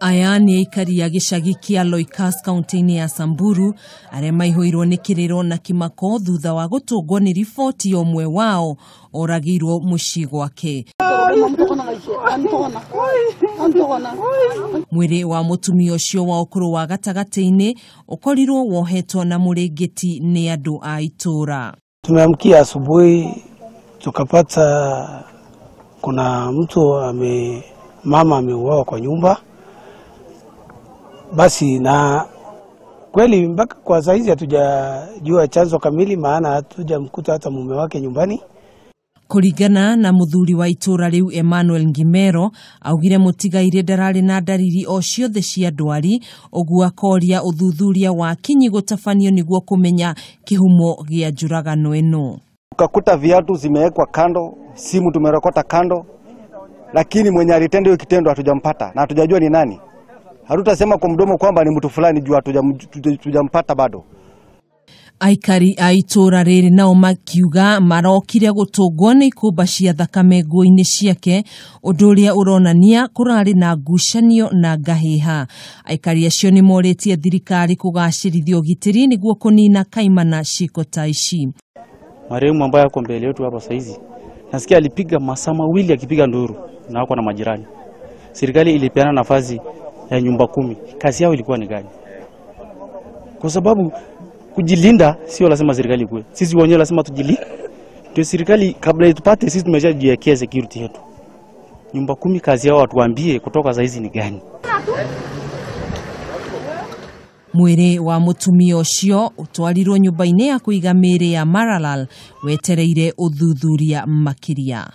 Aya ni aikari ya gicagi kia Loikas kaunti-ini ya Samburu aria maihoirwo ni kiriro na kimako thutha wa gutungwo ni riboti omwe wao oragirwo mucii gwake. Mwiri wa mutumia ucio wa ukuru wa gatagati-ini ukorirwo wohetwo na murengeti ni andu a itura. Tumeamkia asubuhi tukapata kuna mtu mama ameuawa kwa nyumba. Basi na kweli mpaka kwa saizi hatujajua chanzo kamili, maana hatujamkuta hata mume wake nyumbani. Kuringana na muthuri wa itura riu Emmanuel Ngimero, augire mutigaire ndarari na ndariri o ciothe cia ndwari, uguo akoria uthuthuria wa kinyi gutafanio niguo kumenya kihumo gia njuragano eno. Tukakuta viatu zimewekwa kando, simu tumerekota kando, lakini mwenye alitenda hiyo kitendo hatujampata na hatujajua ni nani. Hatutasema kwa mdomo kwamba ni mtu fulani juu hatujampata bado. Aikari a itura riri nao makiuga marokire gutungwo ni ikumba cia thakame nguo-ini ciake, undu uria uronania kurari na ngucanio na ngahiha. Aikari acio ni moritie thirikari kugacirithia ugitiri niguo kunina kaimana ciko ta ici. Marehemu ambaye ako mbele yetu hapa saizi, nasikia alipiga masaa mawili akipiga nduru na wako na majirani. Serikali ilipeana nafasi ya nyumba 10. Kazi yao ilikuwa ni gani? Kwa sababu kujilinda sio lazima serikali kwe. Sisi wenyewe lazima tujilinde. Ndio serikali kabla itupate sisi tumeshajiwekea security yetu. Nyumba 10 kazi yao watuambie kutoka saa hizi ni gani. Mwiri wa mutumia ucio utwarirwo nyumba-ini ya kuiga miri ya Maralal wetereire uthuthuria makiria.